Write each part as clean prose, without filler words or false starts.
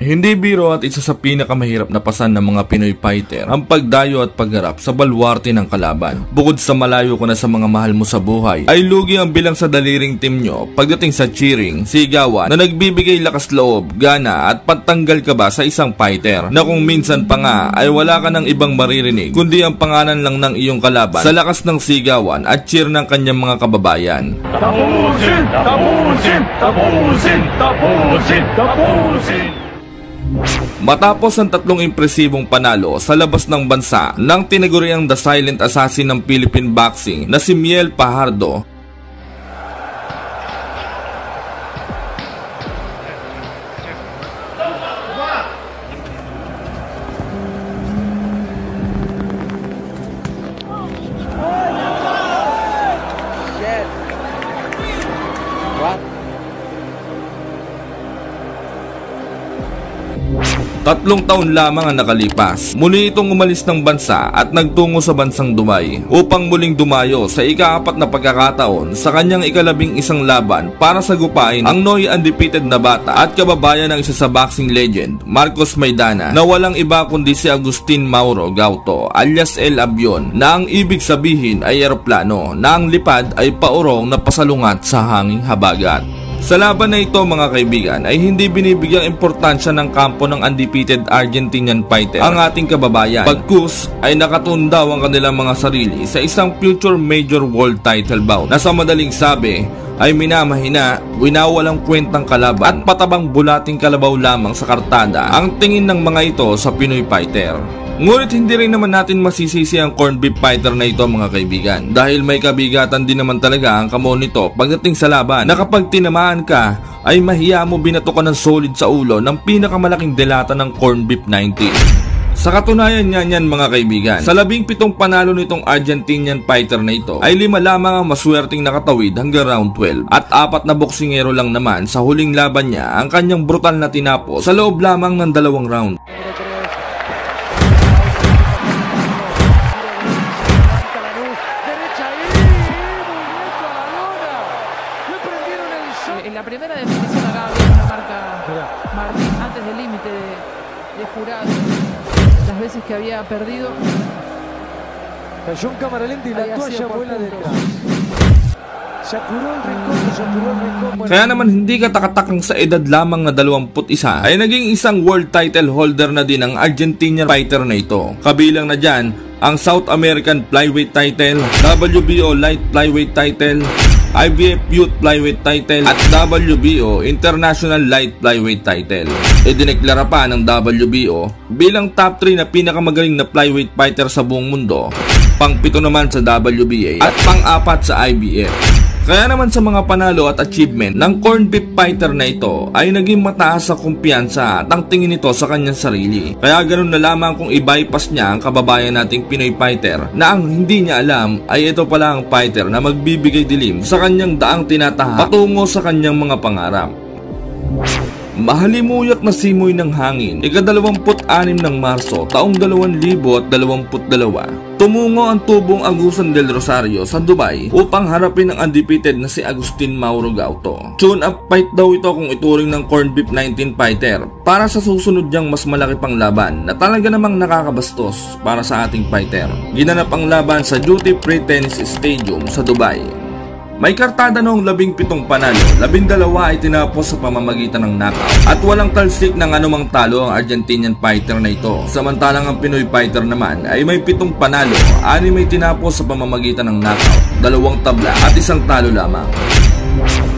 Hindi biro at isa sa pinakamahirap na pasan ng mga Pinoy fighter ang pagdayo at pagharap sa baluarte ng kalaban. Bukod sa malayo ko na sa mga mahal mo sa buhay, ay lugi ang bilang sa daliring team nyo pagdating sa cheering, sigawan na nagbibigay lakas loob, gana at pantanggal ka ba sa isang fighter na kung minsan pa nga ay wala ka ng ibang maririnig kundi ang pangalan lang ng iyong kalaban sa lakas ng sigawan at cheer ng kanyang mga kababayan. Tapusin! Tapusin! Tapusin! Tapusin! Tapusin! Matapos ang tatlong impresibong panalo sa labas ng bansa ng tinaguriang The Silent Assassin ng Philippine Boxing na si Miel Fajardo, tatlong taon lamang ang nakalipas. Muli itong umalis ng bansa at nagtungo sa bansang Dubai upang muling dumayo sa ika-4 na pagkakataon sa kanyang ika-11 laban para sagupain ang Noy undefeated na bata at kababayan ng isa sa boxing legend, Marcos Maidana, na walang iba kundi si Agustin Mauro Gauto alias El Avion, na ang ibig sabihin ay eroplano na ang lipad ay paurong na pasalungat sa hanging habagat. Sa laban na ito mga kaibigan ay hindi binibigyang importansya ng kampo ng undefeated Argentinian fighter ang ating kababayan, pagkus ay nakatundaw ang kanilang mga sarili sa isang future major world title bout na sa madaling sabi ay minamahina, winawalang kwentang kalaban at patabang bulating kalabaw lamang sa kartada ang tingin ng mga ito sa Pinoy fighter. Ngunit hindi rin naman natin masisisi ang corned beef fighter na ito mga kaibigan, dahil may kabigatan din naman talaga ang kamon nito pagdating sa laban na kapag tinamaan ka ay mahiya mo binato ka ng solid sa ulo ng pinakamalaking delata ng corned beef 90. Sa katunayan niyan mga kaibigan, sa 17 panalo nitong Argentinian fighter na ito ay 5 lamang ang maswerteng nakatawid hanggang round 12 at 4 na boksingero lang naman sa huling laban niya ang kanyang brutal na tinapos sa loob lamang ng 2 round. En la primera definición acá había una marca Martín antes del límite de jurado, las veces que había perdido. Cayó en cámara lenta y la toalla vuela detrás. Se apuró el rincón. Kaya naman hindi katakatakang sa edad lamang na 21 ay naging isang world title holder na din ang Argentinian fighter na ito. Kabilang na dyan ang South American Flyweight title, WBO Light Flyweight title, IBF Youth Flyweight title at WBO International Light Flyweight title. Idineklara pa ng WBO bilang top 3 na pinakamagaling na flyweight fighter sa buong mundo, pang-7 naman sa WBA at pang-4 sa IBF. Kaya naman sa mga panalo at achievement ng corned beef fighter na ito ay naging mataas sa kumpiyansa at ang tingin nito sa kanyang sarili. Kaya ganun na lamang kung i-bypass niya ang kababayan nating Pinoy fighter na ang hindi niya alam ay ito pala ang fighter na magbibigay dilim sa kanyang daang tinatahak patungo sa kanyang mga pangarap. Mahalimuyak na simoy ng hangin, ika-26 ng Marso taong 2022, tumungo ang tubong Agusan del Rosario sa Dubai upang harapin ang undefeated na si Agustin Mauro Gauto. Tune-up fight daw ito kung ituring ng corned beef 19 fighter para sa susunod niyang mas malaki pang laban na talaga namang nakakabastos para sa ating fighter. Ginanap ang laban sa Duty Free Tennis Stadium sa Dubai. May kartada noong 17 panalo, 12 ay tinapos sa pamamagitan ng knockout at walang talsik ng anumang talo ang Argentinian fighter na ito. Samantalang ang Pinoy fighter naman ay may 7 panalo, 6 ay tinapos sa pamamagitan ng knockout, 2 tabla at 1 talo lamang.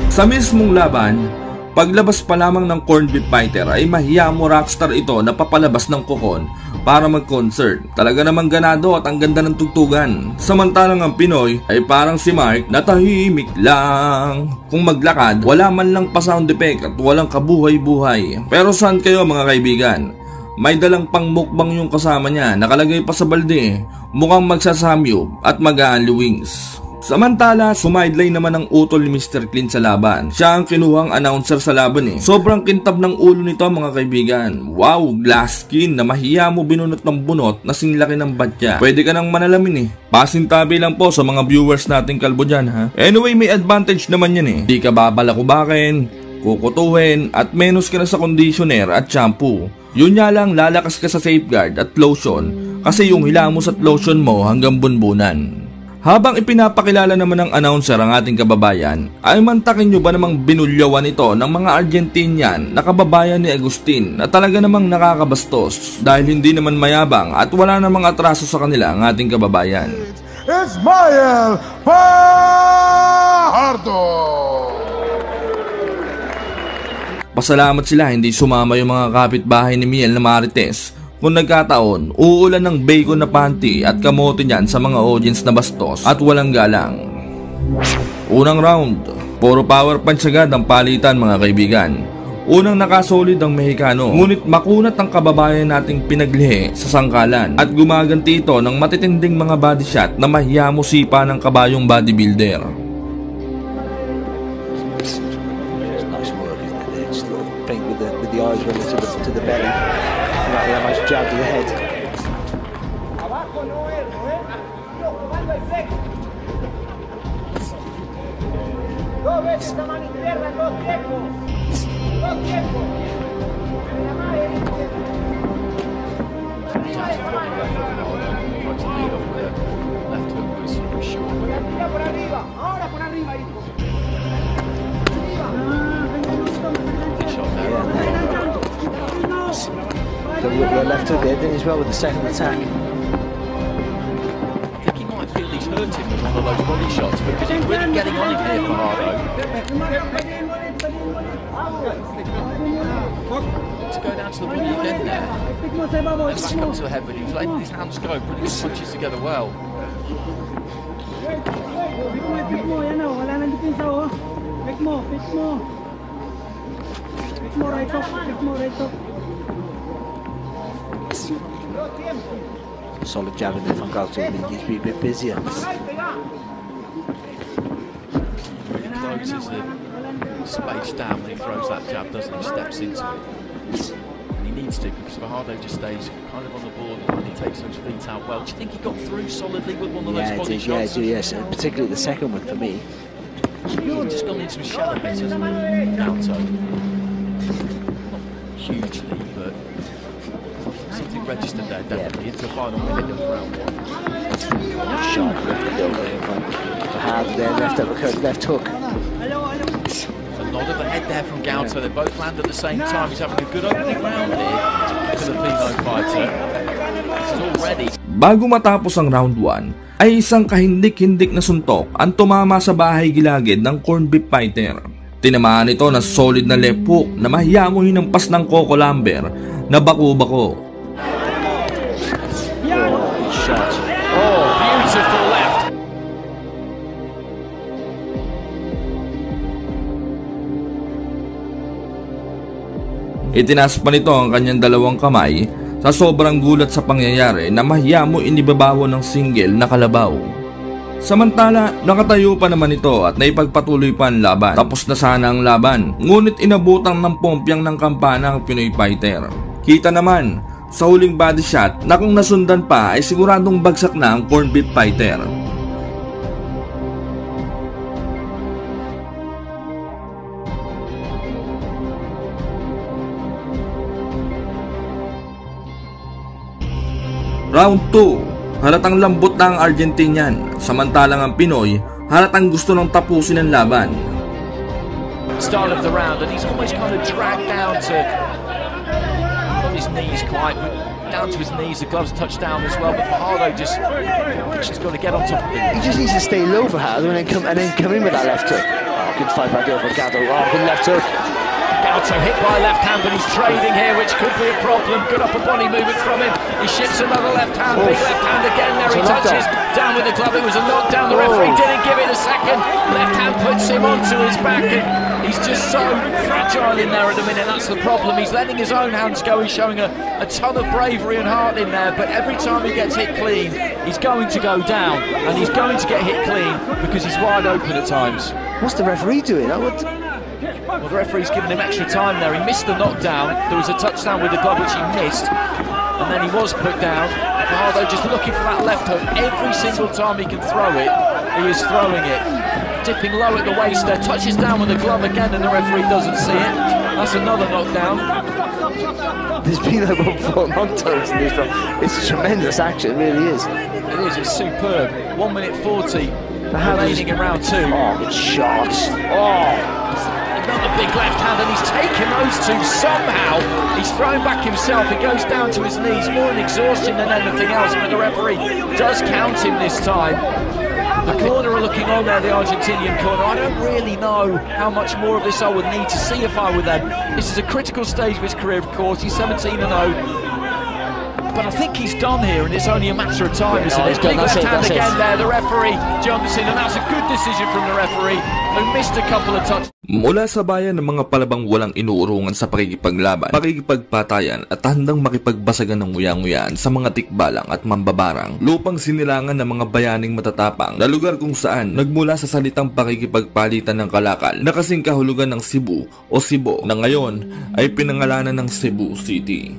Sa mismong laban, paglabas pa lamang ng corned beef fighter ay mahiya mo rockstar ito na papalabas ng kokon para mag-concert. Talaga namang ganado at ang ganda ng tugtugan. Samantalang ang Pinoy ay parang si Mark na tahimik lang. Kung maglakad, wala man lang pa sound effect at walang kabuhay-buhay. Pero saan kayo mga kaibigan? May dalang pang mukbang yung kasama niya, nakalagay pa sa balde. Mukhang magsasamyup at mag-aali wings. Samantala, sumideline naman ang utol ni Mr. Clean sa laban. Siya ang kinuhang announcer sa laban eh. Sobrang kintab ng ulo nito mga kaibigan. Wow, glass skin na mahiya mo binunot ng bunot na singlaki ng batya. Pwede ka nang manalamin eh. Pasintabi lang po sa mga viewers nating kalbo dyan ha. Anyway, may advantage naman yan eh. Di ka babalakubakin, kukutuhin at menos ka na sa conditioner at shampoo. Yun nga lang, lalakas ka sa safeguard at lotion kasi yung hilamos at lotion mo hanggang bunbunan. Habang ipinapakilala naman ng announcer ang ating kababayan, ay mantakin nyo ba namang binulyawan ito ng mga Argentinian na kababayan ni Agustin na talaga namang nakakabastos dahil hindi naman mayabang at wala namang atraso sa kanila ang ating kababayan. Ismael Fajardo! Pasalamat sila hindi sumama yung mga kapitbahay ni Miel na Marites. Kung nagkataon, uulan ng bacon na panty at kamote niyan sa mga audience na bastos at walang galang. Unang round, puro power punch agad ang palitan mga kaibigan. Unang nakasolid ang Mexicano, ngunit makunat ang kababayan nating pinaglihi sa sangkalan at gumaganti ito ng matitinding mga body shot na mahiyamusipa ng kabayong bodybuilder. Jab to the head. So we've got left hook there, then as well with the second attack. I think he might feel he's hurt him with one of those body shots because he's really getting on him here for Fajardo. To go down to the body again there. And back up to the head, but he was letting his hands go, putting his punches together well. Solid jab in there from Galto. He's been a bit busier. He closes the space down when he throws that jab, doesn't he? Steps into it. And he needs to because Fajardo just stays kind of on the board and he takes those feet out well. Do you think he got through solidly with one of those body shots? Yes, and particularly the second one for me. He's just gone into a shell a bit, hasn't he? Galto. Not hugely, but something registered there, definitely. Into the final minute of round one. Sharp lifted over here from Fajardo there, left uppercut, left hook. A nod of the head there from Galto. They both land at the same time. He's having a good opening round here. Filipino fighter. This is all ready. Bago matapos ang round 1, ay isang kahindik-hindik na suntok ang tumama sa bahay gilagid ng corned beef fighter. Tinamaan ito ng solid na left hook na mahiyamo hinampas ng Coco Lambert na bako-bako. Shot. Oh, beautiful left. Itinaas pa nito ang kanyang dalawang kamay sa sobrang gulat sa pangyayari na mahiyamo inibabawo ng single na kalabaw. Samantala, nakatayo pa naman ito at naipagpatuloy pa ang laban. Tapos na sana ang laban, ngunit inabutang ng pompyang ng kampana ang Pinoy fighter. Kita naman, sa huling body shot na kung nasundan pa ay siguradong bagsak na ang corned beef fighter. Round 2, halatang lambot na ang Argentinian, samantalang ang Pinoy halatang gusto nang tapusin ang laban. Start of the round and he's almost kind of dragged down to on his knees quite down to his knees. The gloves touch down as well, but Fajardo just got to get on top of it. He just needs to stay low for Fajardo and then come in with that left hook. Oh, good fight back there for Galto. Oh, good left hook. Galto hit by left hand, but he's trading here, which could be a problem. Good upper body movement from him. He shifts another left hand, big left hand again there. He touches down with the glove. It was a knockdown. The referee didn't give it a second. Left hand puts him onto his back, and he's just so fragile in there at the minute. That's the problem. He's letting his own hands go. He's showing a ton of bravery and heart in there, but every time he gets hit clean, he's going to go down, and he's going to get hit clean because he's wide open at times. What's the referee doing? Well, the referee's given him extra time there. He missed the knockdown. There was a touchdown with the glove which he missed, and then he was put down. Fajardo just looking for that left hook. Every single time he can throw it, he is throwing it. dipping low at the waist there, touches down with the glove again and the referee doesn't see it. That's another knockdown. There's been about 4 knockdowns in this round. It's a tremendous action, it really is. It is, it's superb. 1 minute 40 remaining in round 2. Oh, good shots. Oh! Another big left hand, and he's taken those two somehow. He's thrown back himself. He goes down to his knees, more in exhaustion than anything else, but the referee does count him this time. The corner are looking on there, the Argentinian corner. I don't really know how much more of this I would need to see if I were them. This is a critical stage of his career, of course. He's 17-0. But I think he's done here, and it's only a matter of time, isn't it? Big left hand again there, the referee jumps in, and that's a good decision from the referee, who missed a couple of touches. Mula sa bayan ng mga palabang walang inuurungan sa pakikipaglaban, pakikipagpatayan at handang makipagbasagan ng nguya-nguyaan sa mga tikbalang at mambabarang, lupang sinilangan ng mga bayaning matatapang na lugar kung saan nagmula sa salitang pakikipagpalitan ng kalakal na kasing kahulugan ng Cebu o Cebu na ngayon ay pinangalanan ng Cebu City.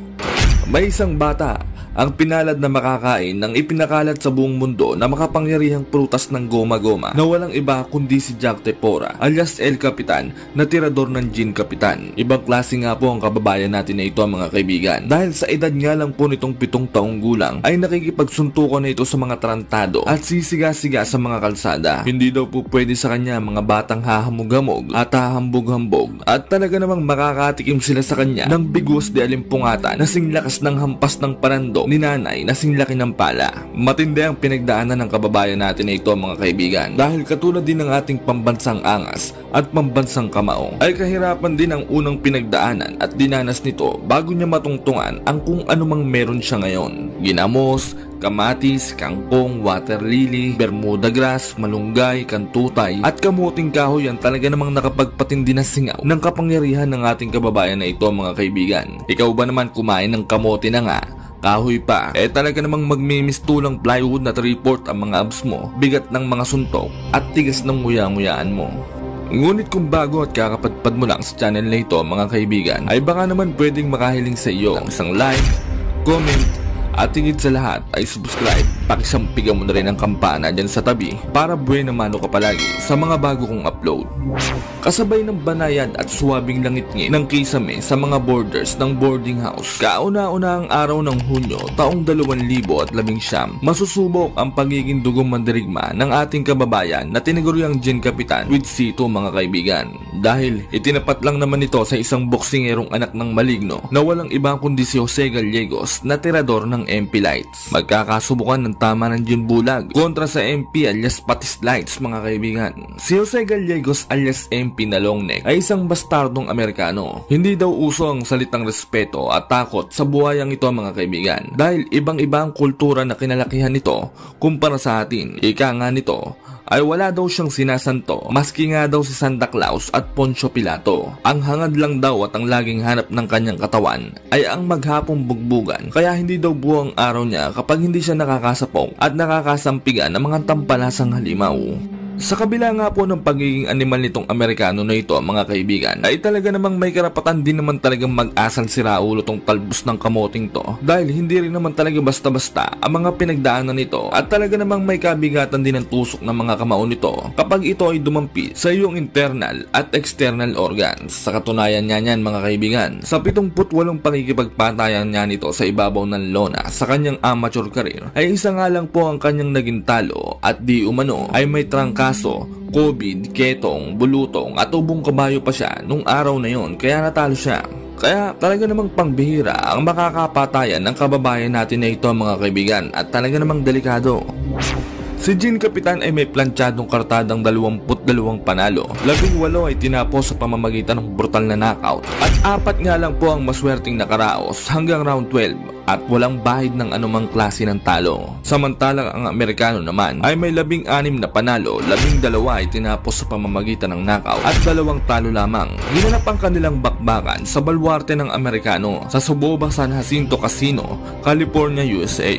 May isang bata ang pinalad na makakain ng ipinakalat sa buong mundo na makapangyarihang prutas ng goma-goma na walang iba kundi si Jack Tepora alias El Capitan na tirador ng Gin Capitan. Ibang klase nga po ang kababayan natin na ito, mga kaibigan, dahil sa edad nga lang po nitong 7 taong gulang ay nakikipagsuntukan na ito sa mga tarantado at sisiga-siga sa mga kalsada. Hindi daw po pwede sa kanya mga batang hahamog-hamog at hahambog-hambog at talaga namang makakatikim sila sa kanya ng bigos de alimpungatan na singlakas ng hampas ng parando ni nanay na singlaki ng pala. Matindi ang pinagdaanan ng kababayan natin na ito, mga kaibigan, dahil katulad din ng ating pambansang angas at pambansang kamaong ay kahirapan din ang unang pinagdaanan at dinanas nito bago niya matungtungan ang kung anumang meron siya ngayon. Ginamos, kamatis, kangkong, water lily, bermuda grass, malunggay, kantutay at kamuting kahoy ang talaga namang nakapagpatindi na singaw ng kapangyarihan ng ating kababayan na ito, mga kaibigan. Ikaw ba naman kumain ng kamote na nga? Kahoy pa, talaga namang magmimistulang plywood na 3/4 ang mga abs mo, bigat ng mga suntok at tigas ng nguya-nguyaan mo. Ngunit kung bago at kakapadpad mo lang sa channel na ito, mga kaibigan, ay baka naman pwedeng makahiling sa iyo ng isang like, comment, at higit sa lahat ay subscribe. Pakisampigan mo na rin ang kampana dyan sa tabi para buhay na mano ka palagi sa mga bago kong upload. Kasabay ng banayad at suwabing langit-ngit ng kisame sa mga borders ng boarding house, kauna-una ang araw ng Hunyo taong 2019, masusubok ang pagiging dugong mandirigma ng ating kababayan na tinaguriang Gin Capitan with C2, mga kaibigan. Dahil itinapat lang naman ito sa isang boksingerong anak ng maligno na walang ibang kundi si Jose Gallegos na tirador ng MP Lights. Magkakasubukan ng tama ng Gin Bulag kontra sa MP alias Patis Lights, mga kaibigan. Si Jose Gallegos alias MP na long neck ay isang bastardong Amerikano. Hindi daw uso ang salitang respeto at takot sa buhayang ito, mga kaibigan, dahil ibang-iba ang kultura na kinalakihan nito kumpara sa atin. Ika nga nito ay wala daw siyang sinasanto, maski nga daw si Santa Claus at Poncio Pilato. Ang hangad lang daw at ang laging hanap ng kanyang katawan ay ang maghapong bugbugan, kaya hindi daw buwang araw niya kapag hindi siya nakakasapong at nakakasampigan ng mga tampalasang halimaw. Sa kabila nga po ng pagiging animal nitong Amerikano na ito, mga kaibigan, ay talaga namang may karapatan din naman talagang mag-asal si Raulo tong talbos ng kamoting to, dahil hindi rin naman talaga basta-basta ang mga pinagdaanan nito at talaga namang may kabigatan din ang tusok ng mga kamao nito kapag ito ay dumampi sa iyong internal at external organs. Sa katunayan niya niyan, mga kaibigan, sa 78 pakikipagpatayan niya nito sa ibabaw ng lona sa kanyang amateur career, ay isa nga lang po ang kanyang naging talo at di umano ay may trangkaso, COVID, ketong, bulutong at ubong kabayo pa siya nung araw na yon, kaya natalo siya. Kaya talaga namang pangbihira ang makakapatayan ng kababayan natin na ito, mga kaibigan, at talaga namang delikado. Si Gin Capitan ay may plantsadong kartadang 22 panalo, 18 ay tinapos sa pamamagitan ng brutal na knockout, at 4 nga lang po ang maswerteng nakaraos hanggang round 12 at walang bahid ng anumang klase ng talo. Samantalang ang Amerikano naman ay may 16 na panalo, 12 ay tinapos sa pamamagitan ng knockout at 2 talo lamang. Ginanap ang kanilang bakbakan sa baluarte ng Amerikano sa Soboba San Jacinto Casino, California, USA.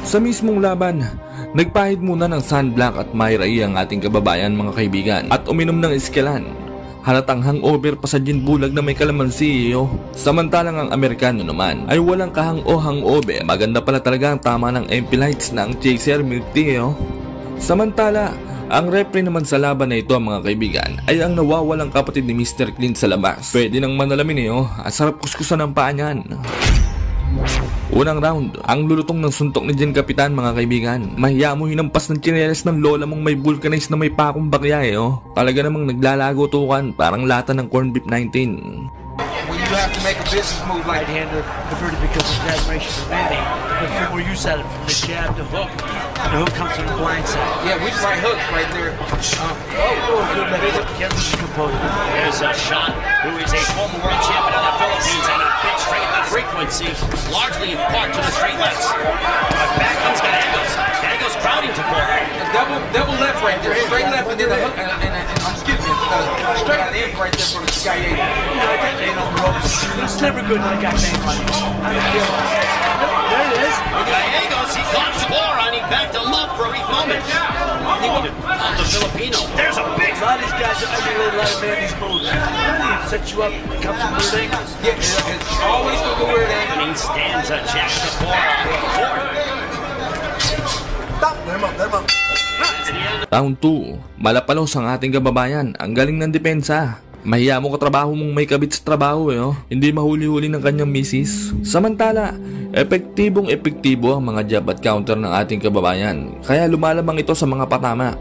Sa mismong laban, nagpahid muna ng sunblock at mayrai ang ating kababayan, mga kaibigan, at uminom ng iskelan. Halatang hangover pa sa gin bulag na may kalamansi. Samantalang ang Amerikano naman ay walang kahang-hangover. Maganda pala talaga ang tama ng MP Lights ng Chaser Milk Tea. Samantala, Ang referee naman sa laban na ito mga kaibigan ay ang nawawalang kapatid ni Mr. Clean sa labas. Pwede nang manalamin ang sarap kuskusan ng paa niyan. Unang round, ang lulutong ng suntok ni Jen Kapitan mga kaibigan. Mahiya mo hinampas ng tsinelas ng lola mong may vulcanized na may pakong bakya Talaga namang naglalago tukan, parang lata ng corned beef 19. When you have to make a business move like Right-hander converted because of admiration for Manny. But more use out of it from the jab to hook. And the hook comes from the blind side. yeah, we right hook right there. Good, but can't lose the composure. There's a shot who is a former world champion of the Philippines and a big straight left frequency, largely in part to the straight lefts. But back comes Gallegos. Gallegos crowding to Porter. Double left right there, straight left and then a hook excuse me, straight in right there for the Gallegos. I think they don't roll. It's never good when a guy bangs on you. There it is. Gallegos, he caught Tabora and he backed him up for a brief moment. On the Filipino. There's a big... A lot of these guys are emulating a lot of Manny's moves. He sets you up, comes from weird angles. Yeah, it's always from the weird angle. He stands a Jack Tabora. Stop, let him up. Round 2, malapalos ang ating kababayan. Ang galing ng depensa. Mahiya mo katrabaho mong may kabit sa trabaho Hindi mahuli-huli ng kanyang misis. Samantala, epektibo ang mga jab at counter ng ating kababayan. Kaya lumalamang ito sa mga patama.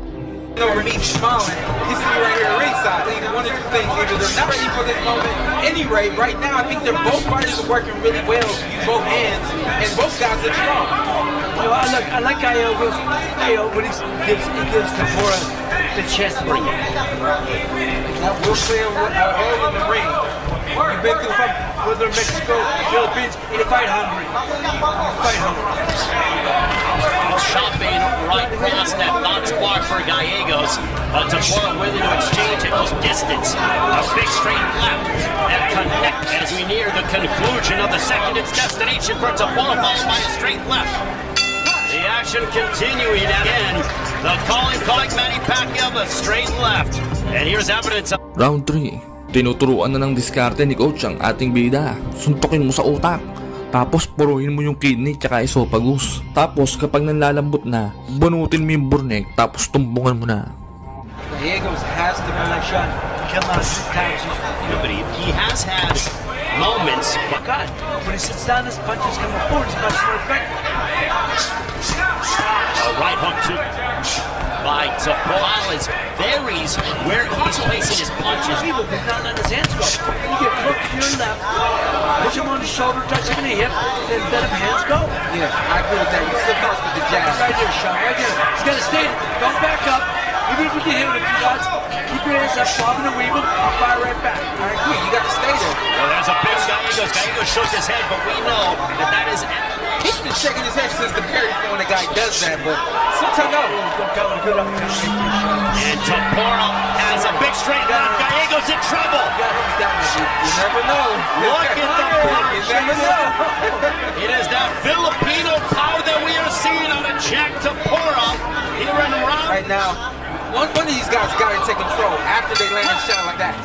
Over me smiling, he's sitting right here ringside. Either one of two things, either they're not ready for this moment. Anyway, right now I think they're both fighters are working really well. Use both hands, and both guys look strong. You know, I like Gallegos. When he gives Tabora the chance to bring it. Now we'll play a role in the ring. You've been through from whether Mexico, Philippines, you fight hungry. Shopping right across that thought spark for Gallegos. Tabora willing to exchange at close distance. A big straight left and connect as we near the conclusion of the second. Its destination for Tabora followed by a straight left. The action continuing again. The calling Manny Pacquiao, a straight left. And here's evidence of... Round 3, tinuturuan na ng diskarte ni coach ang ating bida. Suntokin mo sa utak. Tapos puruhin mo yung kidney tsaka esophagus. Tapos kapag nanlalambot na, bunutin mo yung burnek tapos tumbungan mo na. Gallegos has to be like shot. Come out 6 times. But he has had moments. But God, when he sits down, his punches come forward. It's much more effective. A right hook to by Morales varies where he's placing his punches. He's not letting his hands go. You get hooked to your left, push him on the shoulder, touch him in the hip, then let him hands go. Yeah, I agree with that. You slip off with the jab. Right there, Sean, right there. He's got to stay. Don't back up. Even if you get hit with a few shots, keep your hands up, bobbing and weaving, and fire right back. I agree. You got to stay there. Well, there's a big Gallegos. Gallegos shook his head, but we know that is... He's been shaking his head since the Perry when the guy does that, but sometimes no. Don't count a good uppercut. And Tabora has a big straight left. Gallegos in trouble. You never know. Look at the punch. You never know. It is that Filipino power that we are seeing on a Jack Tabora here in round. Right now, one of these guys got to take control after they land a shot like that.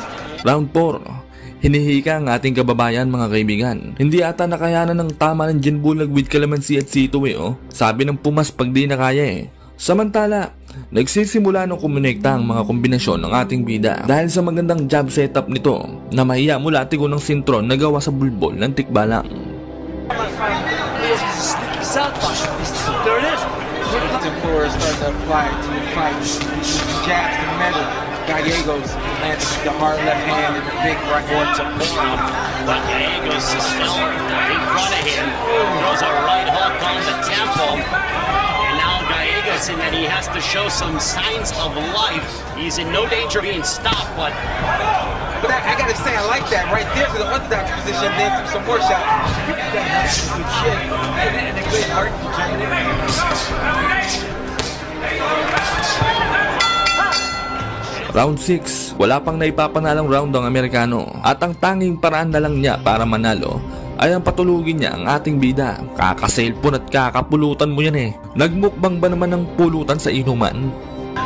Round 4, hinihika ang ating kababayan mga kaibigan. Hindi ata nakayanan ng tama ng gin bulag with calamansi at sito Sabi ng pumas pag di na kaya Samantala, nagsisimula ng kumonekta ang mga kombinasyon ng ating bida dahil sa magandang jab setup nito na mahiya mula tigo ng sintron na gawa sa bulbol ng tikbalang. There it is. Tabora is starting to apply to the fight. Jabs to metal. Gallegos lands the hard left hand and the big right one to Tabora. But Gallegos is still in front of him. Throws a right hook on the temple. And now Gallegos, in that he has to show some signs of life. He's in no danger of being stopped, but I gotta say, I like that right there to the orthodox position, then through some more shots. That has some good shit. And a great heart determination. Round 6, wala pang naipapanalang round ang Amerikano at ang tanging paraan na lang niya para manalo ay ang patulugin niya ang ating bida. Kakaselfon at kakapulutan mo yan Nagmukbang ba naman ng pulutan sa inuman?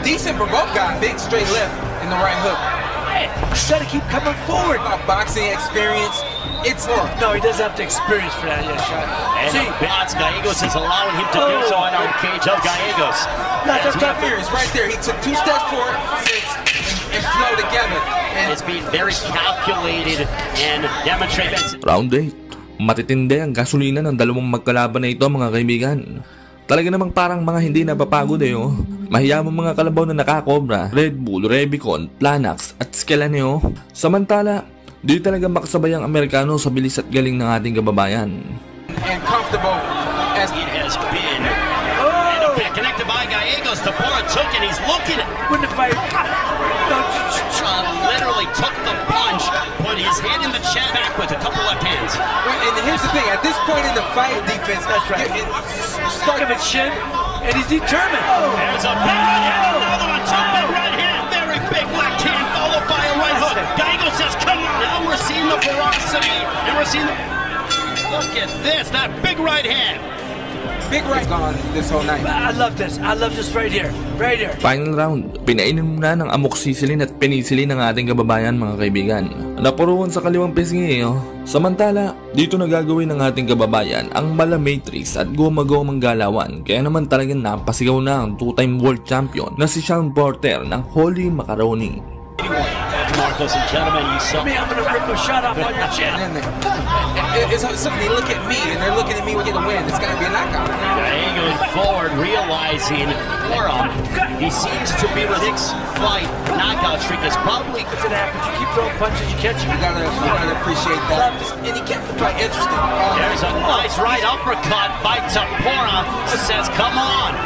Decent for both guys. Big straight left and the right hook. Hey, you gotta keep coming forward. Boxing experience, It's no, he doesn't have the experience for that yet, Sean. And Bats Gallegos is allowing him to do so on our cage of Gallegos. That's right there. It's right there. He took 2 steps forward, 6, and flow together. And it's being very calculated and demonstrates. Round 8. Matitindi ang gasolina ng dalawang magkalaban na ito, mga kaibigan. Talaga namang parang mga hindi napapagod oh. Mahiyamang mga kalabaw na nakakobra, Red Bull, Rubicon, Planax at Skelane oh. Samantala, di talaga makasabay ang Amerikano sa bilis at galing ng ating kababayan. And comfortable as it has been. And connected by Gallegos. Tapora took it. He's looking at when the fight. Literally took the punch, put his head in the chest back with a couple left hands. And here's the thing: at this point in the fight, defense, that's right. Stuck him at shin, and he's determined. There's a big right hand, another one, two big right hand, very big left hand, followed by a right hook. Gallegos says, "Come on!" Now we're seeing the ferocity, and we're seeing the. Look at this, that big right hand. Big right gone this whole night. I love this. I love this right here. Right here. Final round. Pinainom na ng amoxicillin at penicillin ng ating kababayan, mga kaibigan. Napuruan sa kaliwang pisngi oh. Samantala, dito na gagawin ng ating kababayan ang mala matrix at gumagawang galawan. Kaya naman talagang napasigaw na ang 2-time world champion na si Shawn Porter ng Holy Macaroni. Marcos and gentlemen, you saw me. I'm gonna rip a shot off on your chin. It's something. They look at me and they're looking at me. We're gonna win. It's gotta be a knockout. Gallegos forward, realizing he seems to be with Nick's fight. Knockout streak is probably gonna happen. You keep throwing punches, you catch him. You gotta appreciate that. And he kept the fight interesting. There's a nice right uppercut by Tapora. Says, "Come on,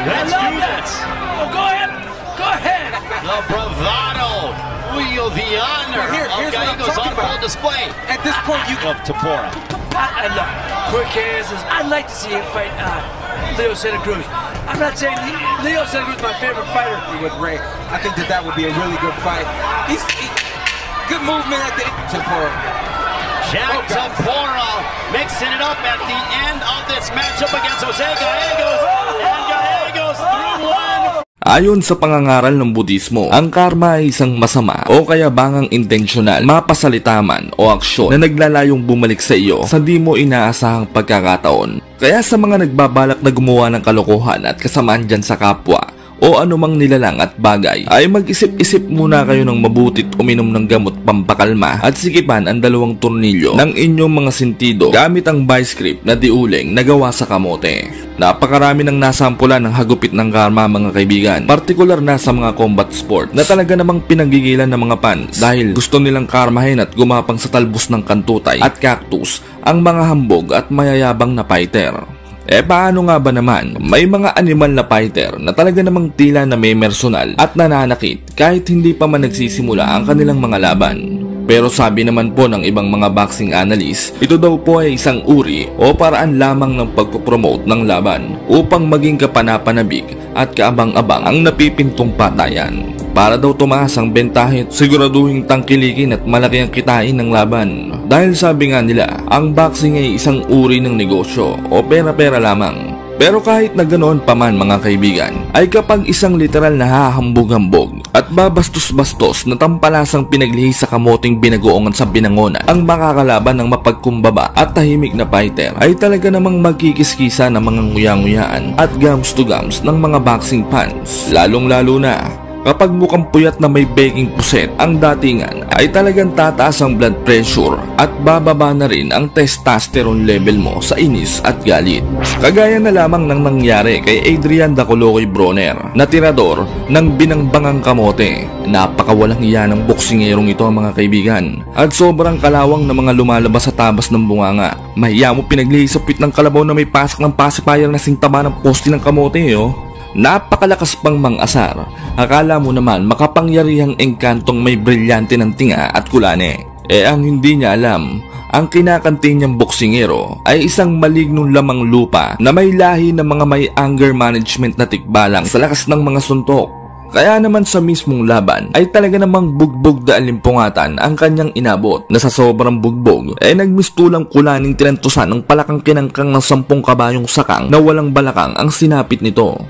let's do this." Oh, go ahead. Go ahead. The bravado. Wheel the honor here's of Gallegos on full display. At this point, you of Tapora. I love quick hands. I'd like to see him fight Leo Santa Cruz. I'm not saying Leo Santa Cruz is my favorite fighter. With Ray, I think that would be a really good fight. He's good movement at the Tapora. Jack Tapora mixing it up at the end of this matchup against Jose Gallegos. And Gallegos through one. Ayon sa pangangaral ng Budismo, ang karma ay isang masama o kaya bangang intensyonal, mapasalitaman o aksyon na naglalayong bumalik sa iyo sa di mo inaasahang pagkakataon. Kaya sa mga nagbabalak na gumawa ng kalokohan at kasamaan dyan sa kapwa o anumang nilalang at bagay, ay mag-isip-isip muna kayo ng mabutit, uminom ng gamot pampakalma at sikipan ang 2 tornilyo ng inyong mga sentido gamit ang vice grip na diuling na gawa sa kamote. Napakarami ng nasampulan ng hagupit ng karma, mga kaibigan, partikular na sa mga combat sport na talaga namang pinagigilan ng mga fans dahil gusto nilang karmahin at gumapang sa talbos ng kantutay at cactus ang mga hambog at mayayabang na fighter. Paano nga ba naman? May mga animal na fighter na talaga namang tila na may personal at nananakit kahit hindi pa man nagsisimula ang kanilang mga laban. Pero sabi naman po ng ibang mga boxing analyst, ito daw po ay isang uri o paraan lamang ng pagpopromote ng laban upang maging kapanapanabik at kaabang-abang ang napipintong patayan. Para daw tumaas ang bentahe, siguraduhin tangkilikin at malaki ang kitain ng laban. Dahil sabi nga nila, ang boxing ay isang uri ng negosyo o pera-pera lamang. Pero kahit na ganoon pa man, mga kaibigan, ay kapag isang literal na hahambog-hambog at babastos-bastos na tampalasang pinaglihi sa kamoting binagoongan sa binangonan ang makakalaban ng mapagkumbaba at tahimik na fighter, ay talaga namang magkikiskisa ng mga nguyang-nguyaan at gums to gums ng mga boxing fans. Lalong-lalo na kapag mukhang puyat na may baking puset ang datingan, ay talagang tataas ang blood pressure at bababa na rin ang testosterone level mo sa inis at galit. Kagaya na lamang ng nangyari kay Adrian Dacolocoy Broner, na tirador ng binangbangang kamote. Napakawalang iya ng boksingerong ito, mga kaibigan, at sobrang kalawang na mga lumalabas sa tabas ng bunganga. Mahiya mo pinaglihi sa puwit ng kalabaw na may pasak ng pacifier na singtaba ng poste ng kamote Napakalakas pang mang-asar. Akala mo naman makapangyarihang engkantong may brilyante ng tinga at kulane. Ang hindi niya alam, ang kinakanti niyang boksingero ay isang malignong lamang lupa na may lahi ng mga may anger management na tikbalang sa lakas ng mga suntok. Kaya naman sa mismong laban ay talaga namang bugbog na alimpungatan ang kanyang inabot, na sa sobrang bugbog ay nagmistulang kulaning tinantusan ng palakang kinangkang ng 10 kabayong sakang na walang balakang ang sinapit nito.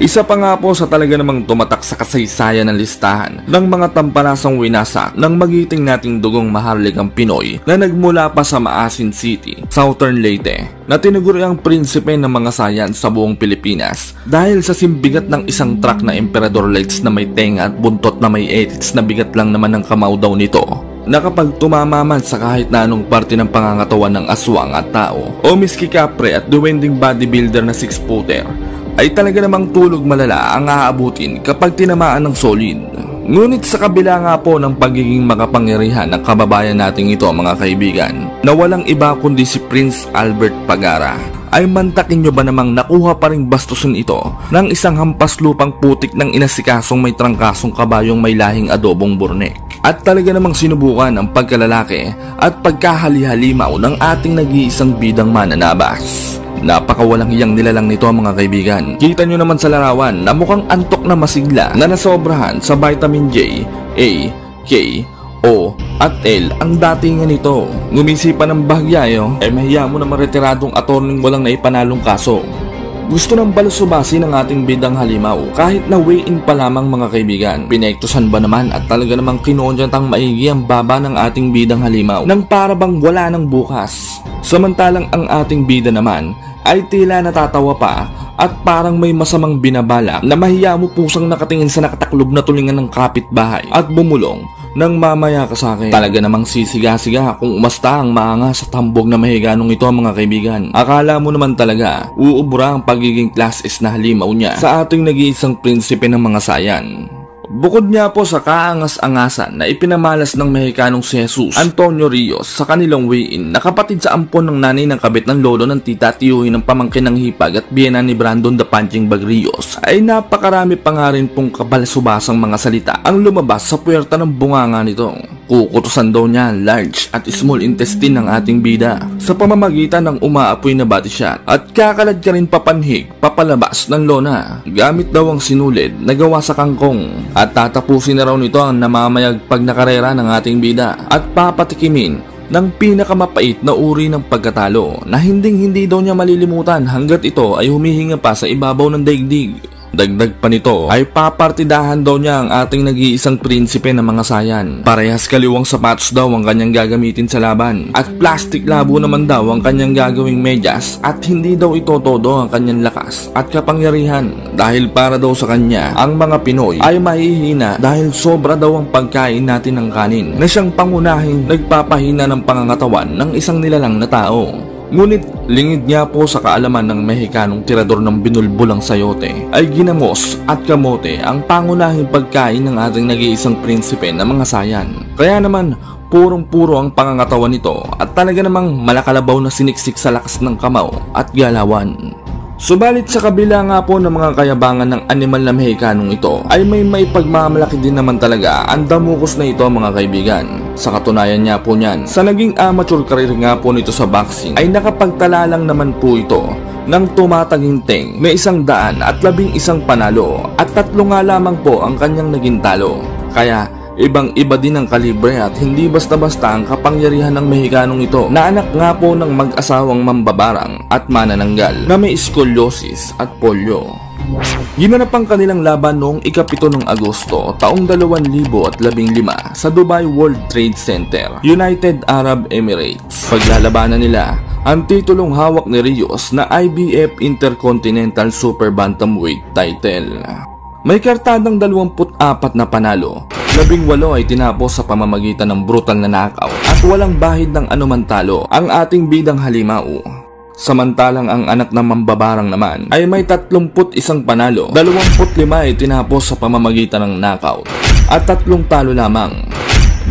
Isa pa nga po sa talaga namang tumatak sa kasaysayan ng listahan ng mga tampanasang winasak ng magiting nating dugong maharlikang Pinoy na nagmula pa sa Maasin City, Southern Leyte, na tinuguri ang prinsipe ng mga sayan sa buong Pilipinas dahil sa simbigat ng isang truck na Emperador Lights na may tenga at buntot na may edits na bigat lang naman ng kamao daw nito, na kapag tumama man sa kahit na anong parte ng pangangatawan ng aswang at tao o miski kapre at duwending bodybuilder na 6-footer, ay talaga namang tulog malala ang aabutin kapag tinamaan ng solid. Ngunit sa kabila nga po ng pagiging makapangyarihan ng kababayan nating ito mga kaibigan, na walang iba kundi si Prince Albert Pagara, ay mantakin nyo ba namang nakuha pa ring bastusin ito ng isang hampas lupang putik ng inasikasong may trangkasong kabayong may lahing adobong burnek? At talaga namang sinubukan ang pagkalalaki at pagkahali-halimaw ng ating nag-iisang bidang mananabas. Napakawalang hiyang nilalang nito mga kaibigan. Kita nyo naman sa larawan na mukhang antok na masigla na nasobrahan sa vitamin J, A, K, O at L ang datingan nito. Ngumisipan ng bahagyayo ay mahiya mo na maretiradong atorning walang naipanalong kaso. Gusto ng balusubasi ng ating bidang halimaw kahit na weigh-in pa lamang mga kaibigan. Pinektusan ba naman at talaga namang kinonjantang maigi ang baba ng ating bidang halimaw nang para bang wala ng bukas. Samantalang ang ating bida naman ay tila natatawa pa at parang may masamang binabalak na mahiya mo pusang nakatingin sa nakataklob na tulingan ng kapitbahay at bumulong nang mamaya ka sa akin. Talaga namang sisiga-siga kung umasta ang maanga sa tambog na mahiganong ito mga kaibigan. Akala mo naman talaga uubra ang pagiging class S na halimaw niya sa ating nag-iisang prinsipe ng mga sayan. Bukod niya po sa kaangas-angasan na ipinamalas ng Mexicanong si Jesus Antonio Rios sa kanilang weigh-in na kapatid sa ampon ng nanay ng kabit ng lolo ng tita tiyuhin ng pamangkin ng hipag at biyena ni Brandon the Punching Bag Rios, ay napakarami pa nga rin pong kabalasubasang mga salita ang lumabas sa puwerta ng bunganga nito. Kukutusan daw niya large at small intestine ng ating bida sa pamamagitan ng umaapoy na body shot at kakalad ka rin papanhig papalabas ng lona gamit daw ang sinulid na gawa sa kangkong. At tatapusin na raw nito ang namamayag pag nakarera ng ating bida at papatikimin ng pinakamapait na uri ng pagkatalo na hindi daw niya malilimutan hanggat ito ay humihinga pa sa ibabaw ng daigdig. Dagdag pa nito ay papartidahan daw niya ang ating nag-iisang prinsipe ng mga sayan. Parehas kaliwang sapatos daw ang kanyang gagamitin sa laban at plastic labo naman daw ang kanyang gagawing medyas at hindi daw ito todo ang kanyang lakas at kapangyarihan dahil para daw sa kanya ang mga Pinoy ay mahihina dahil sobra daw ang pagkain natin ng kanin na siyang pangunahing nagpapahina ng pangangatawan ng isang nilalang na tao. Ngunit lingid niya po sa kaalaman ng Mexicanong tirador ng binulbulang sayote ay ginamos at kamote ang pangunahing pagkain ng ating nag-iisang prinsipe ng mga sayan. Kaya naman purong-puro ang pangangatawan nito at talaga namang malakalabaw na siniksik sa lakas ng kamao at galawan. Subalit sa kabila nga po ng mga kayabangan ng animal na Mexicanong ito ay may pagmamalaki din naman talaga ang damukos na ito mga kaibigan. Sa katunayan niya po niyan, sa naging amateur career nga po nito sa boxing ay nakapagtala lang naman po ito ng tumataginting may 111 panalo at 3 nga lamang po ang kanyang naging talo. Kaya ibang-iba din ang kalibre at hindi basta-basta ang kapangyarihan ng Mexicanong ito na anak nga po ng mag-asawang mambabarang at manananggal na may scoliosis at polio. Ginanap ang kanilang laban noong ika-7 ng Agosto taong 2015 sa Dubai World Trade Center, United Arab Emirates. Paglalabanan nila ang titulong hawak ni Rios na IBF Intercontinental Super Bantamweight title. May kartadang 24 na panalo, 18 ay tinapos sa pamamagitan ng brutal na knockout at walang bahid ng anuman talo ang ating bidang halimaw. Samantalang ang anak ng mambabarang naman ay may 31 panalo, 25 ay tinapos sa pamamagitan ng knockout at 3 talo lamang.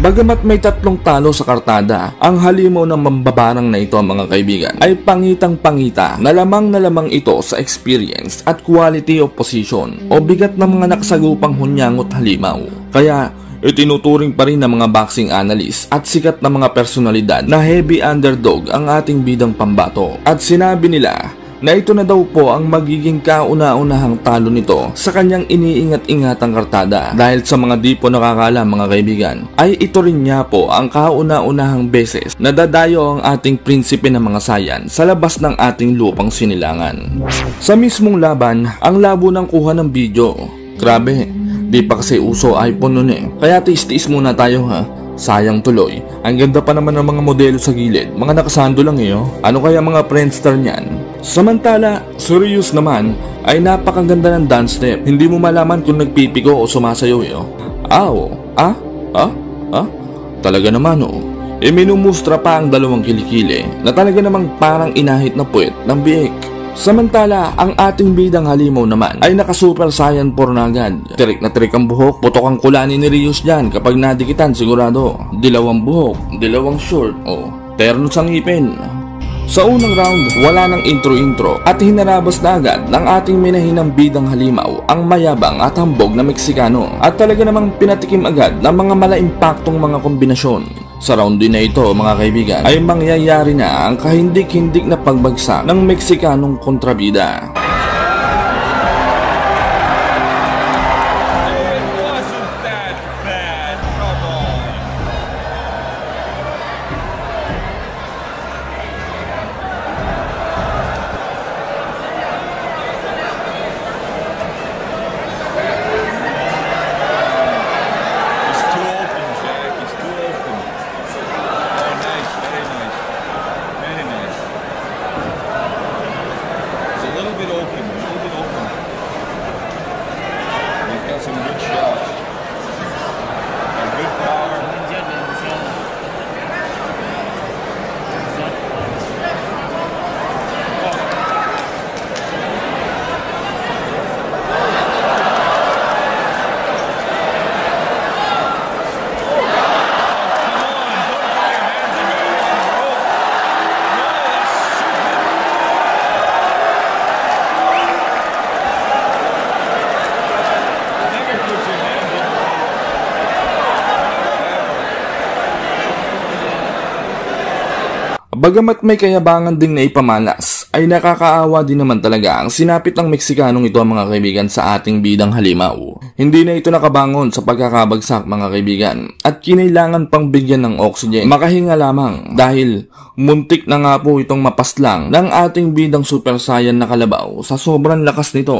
Bagamat may 3 talo sa kartada, ang halimaw ng mambabarang na ito mga kaibigan ay pangitang-pangita na lamang ito sa experience at quality of position o bigat ng mga nakasagupang hunyangot halimaw. Kaya itinuturing pa rin ng mga boxing analyst at sikat na mga personalidad na heavy underdog ang ating bidang pambato. At sinabi nila na ito na daw po ang magiging kauna-unahang talo nito sa kanyang iniingat-ingatang kartada. Dahil sa mga di po nakakaalam mga kaibigan, ay ito rin niya po ang kauna-unahang beses na dadayo ang ating prinsipe ng mga sayan sa labas ng ating lupang sinilangan. Sa mismong laban, ang labo ng kuha ng video. Grabe, di pa kasi uso iPhone nun eh. Kaya tiis-tiis muna tayo ha. Sayang tuloy, ang ganda pa naman ng mga modelo sa gilid, mga nakasando lang eh oh. Ano kaya mga Friendster niyan? Samantala, serious naman, ay napakaganda ng dance step. Hindi mo malaman kung nagpipiko o sumasayaw eh oh. Talaga naman oh. Minumustra pa ang dalawang kilikili na talaga namang parang inahit na puwet ng biik. Samantala, ang ating bidang halimaw naman ay naka-super saiyan porn agad. Tirik na tirik ang buhok, putok ang kulani ni Rios dyan kapag nadikitan sigurado. Dilawang buhok, dilawang short, terno sa ngipin. Sa unang round, wala nang intro-intro at hinarabas na agad ng ating minahinang bidang halimaw ang mayabang at hambog na Meksikano at talaga namang pinatikim agad ng mga mala-impaktong mga kombinasyon. Sa round din na ito mga kaibigan ay mangyayari na ang kahindik-hindik na pagbagsak ng Meksikanong kontrabida. Bagamat may kayabangan ding na ipamalas, ay nakakaawa din naman talaga ang sinapit ng Meksikanong ito mga kaibigan sa ating bidang halimaw. Hindi na ito nakabangon sa pagkakabagsak mga kaibigan at kinailangan pang bigyan ng oxygen. Makahinga lamang dahil muntik na nga po itong mapaslang ng ating bidang super saiyan na kalabaw sa sobrang lakas nito.